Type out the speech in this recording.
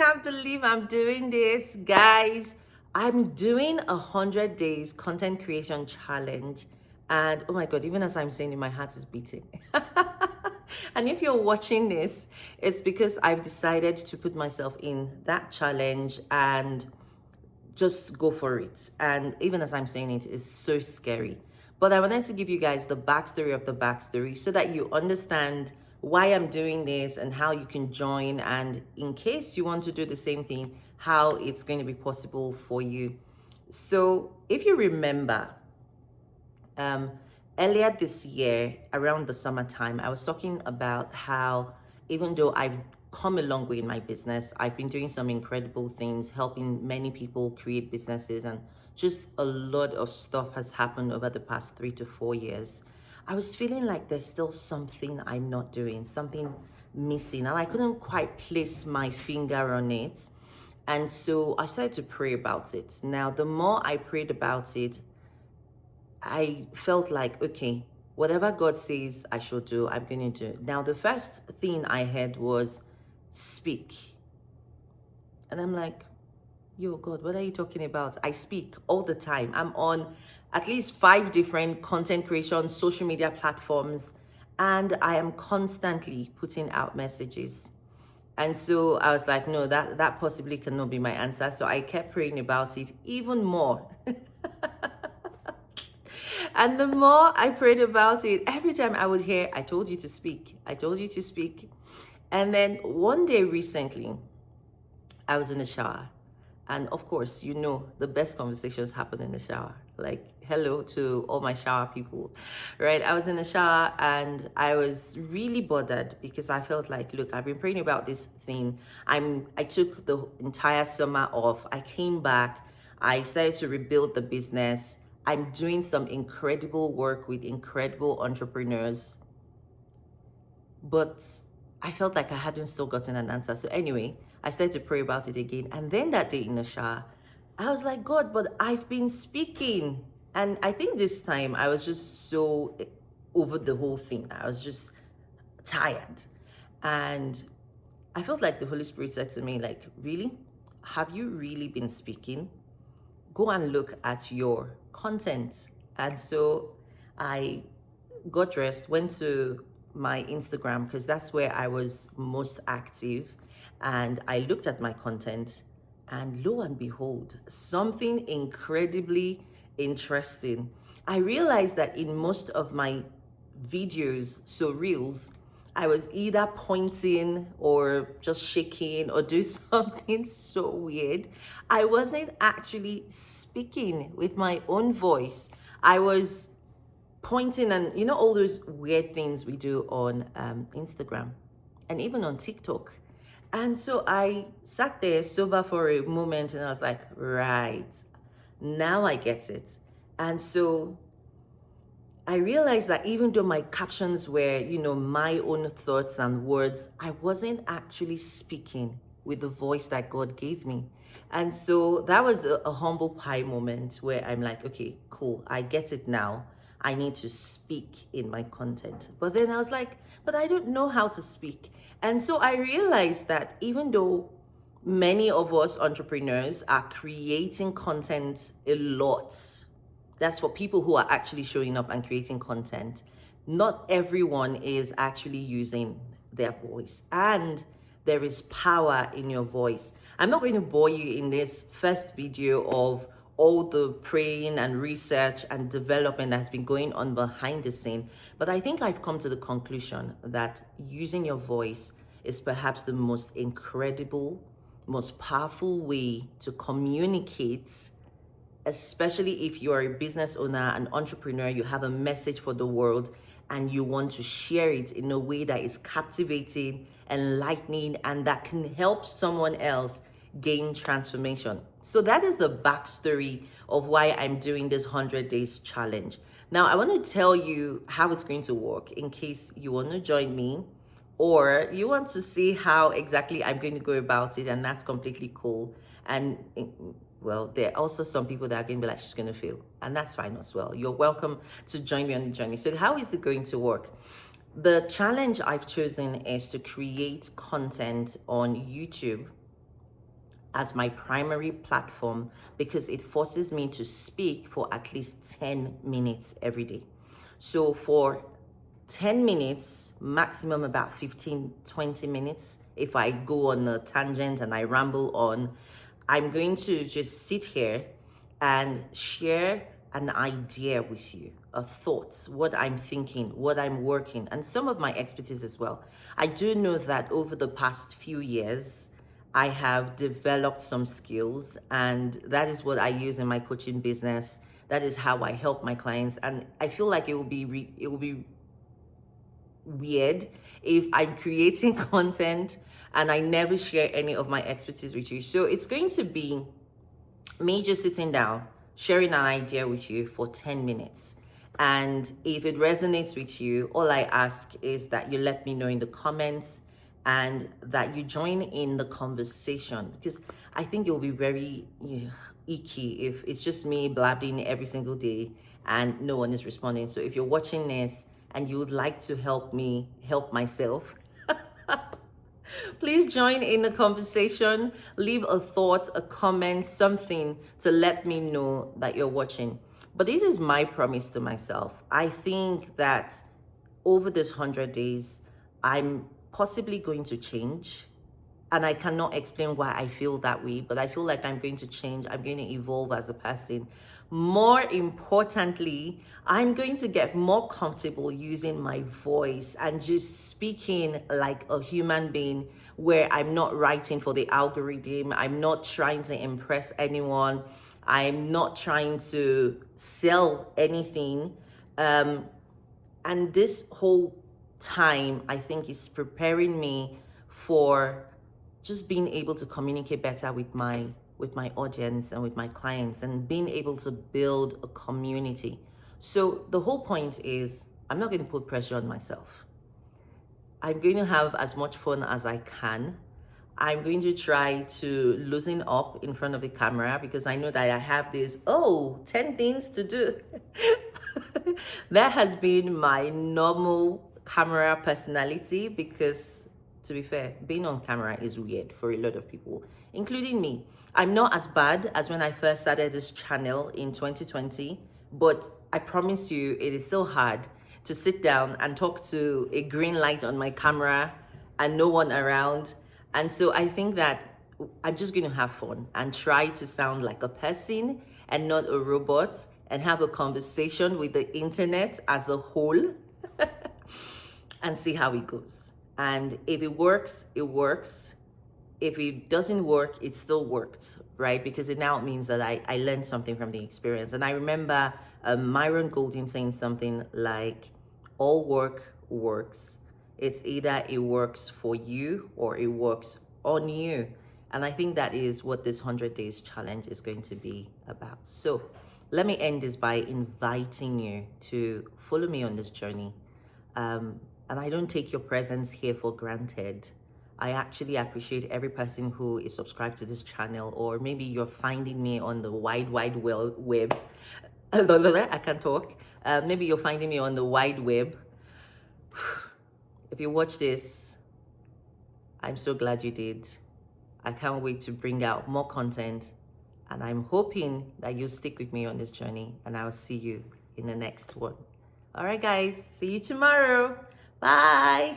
can't believe I'm doing this, guys. I'm doing 100 days content creation challenge. And oh my God, even as I'm saying it, my heart is beating. And if you're watching this, it's because I've decided to put myself in that challenge and just go for it. And even as I'm saying it, it's so scary. But I wanted to give you guys the backstory of the backstory so that you understand why I'm doing this and how you can join. And in case you want to do the same thing, how it's going to be possible for you. So if you remember, um, earlier this year, around the summertime, I was talking about how even though I've come a long way in my business, I've been doing some incredible things, helping many people create businesses, and just a lot of stuff has happened over the past 3 to 4 years. I was feeling like there's still something I'm not doing, something missing, and I couldn't quite place my finger on it. And so I started to pray about it. Now, the more I prayed about it, I felt like, okay, whatever God says I should do, I'm going to do. Now, the first thing I heard was speak. And I'm like, yo, God, what are you talking about? I speak all the time. I'm on at least 5 different content creation social media platforms, and I am constantly putting out messages. And so I was like, no, that possibly cannot be my answer. So I kept praying about it even more. And the more I prayed about it, every time I would hear, I told you to speak. I told you to speak. And then one day recently, I was in the shower. And of course, you know, the best conversations happen in the shower. Like, hello to all my shower people, right? I was in the shower and I was really bothered because I felt like, look, I've been praying about this thing. I took the entire summer off. I came back. I started to rebuild the business. I'm doing some incredible work with incredible entrepreneurs. But I felt like I hadn't still gotten an answer. So anyway, I started to pray about it again. And then that day in the shower, I was like, God, but I've been speaking. And I think this time I was just so over the whole thing. I was just tired. And I felt like the Holy Spirit said to me, like, really? Have you really been speaking? Go and look at your content. And so I got dressed, went to my Instagram because that's where I was most active. And I looked at my content, and lo and behold, something incredibly interesting. I realized that in most of my videos, so reels, I was either pointing or just shaking or do something so weird. I wasn't actually speaking with my own voice. I was pointing, and you know, all those weird things we do on Instagram and even on TikTok. And so I sat there sober for a moment and I was like, right, now I get it. And so I realized that even though my captions were, you know, my own thoughts and words, I wasn't actually speaking with the voice that God gave me. And so that was a humble pie moment where I'm like, okay, cool, I get it now. I need to speak in my content. But then I was like, but I don't know how to speak. And so I realized that even though many of us entrepreneurs are creating content a lot, that's for people who are actually showing up and creating content. Not everyone is actually using their voice, and there is power in your voice. I'm not going to bore you in this first video of all the praying and research and development that's been going on behind the scene, but I think I've come to the conclusion that using your voice is perhaps the most incredible, most powerful way to communicate, especially if you are a business owner, an entrepreneur, you have a message for the world and you want to share it in a way that is captivating, enlightening, and that can help someone else gain transformation. So that is the backstory of why I'm doing this 100 days challenge. Now, I want to tell you how it's going to work in case you want to join me or you want to see how exactly I'm going to go about it, and that's completely cool. And well, there are also some people that are going to be like, she's going to fail, and that's fine as well. You're welcome to join me on the journey. So how is it going to work? The challenge I've chosen is to create content on YouTube as my primary platform because it forces me to speak for at least 10 minutes every day. So for 10 minutes, maximum about 15, 20 minutes, if I go on a tangent and I ramble on, I'm going to just sit here and share an idea with you, a thought, what I'm thinking, what I'm working, and some of my expertise as well. I do know that over the past few years, I have developed some skills, and that is what I use in my coaching business. That is how I help my clients, and I feel like it will be weird if I'm creating content and I never share any of my expertise with you. So it's going to be me just sitting down, sharing an idea with you for 10 minutes. And if it resonates with you, all I ask is that you let me know in the comments and that you join in the conversation, because I think it will be very icky if it's just me blabbing every single day and no one is responding. So if you're watching this and you would like to help me help myself, please join in the conversation. Leave a thought, a comment, something to let me know that you're watching. But this is my promise to myself. I think that over this 100 days, I'm possibly going to change. And I cannot explain why I feel that way, but I feel like I'm going to change. I'm going to evolve as a person. More importantly, I'm going to get more comfortable using my voice and just speaking like a human being, where I'm not writing for the algorithm. I'm not trying to impress anyone. I'm not trying to sell anything. And this whole time, I think, is preparing me for just being able to communicate better with my audience and with my clients, and being able to build a community. So the whole point is, I'm not going to put pressure on myself. I'm going to have as much fun as I can. I'm going to try to loosen up in front of the camera because I know that I have this 10 things to do. That has been my normal camera personality because, to be fair, being on camera is weird for a lot of people, including me. I'm not as bad as when I first started this channel in 2020, but I promise you it is so hard to sit down and talk to a green light on my camera and no one around. And so I think that I'm just going to have fun and try to sound like a person and not a robot, and have a conversation with the internet as a whole and see how it goes. And if it works, it works. If it doesn't work, it still worked, right? Because it now means that I learned something from the experience. And I remember Myron Golden saying something like, all work works. It's either it works for you or it works on you. And I think that is what this 100 days challenge is going to be about. So let me end this by inviting you to follow me on this journey. And I don't take your presence here for granted. I actually appreciate every person who is subscribed to this channel, or maybe you're finding me on the wide web. I can't talk. Maybe you're finding me on the wide web. If you watch this, I'm so glad you did. I can't wait to bring out more content, and I'm hoping that you'll stick with me on this journey, and I'll see you in the next one. All right, guys, see you tomorrow. Bye.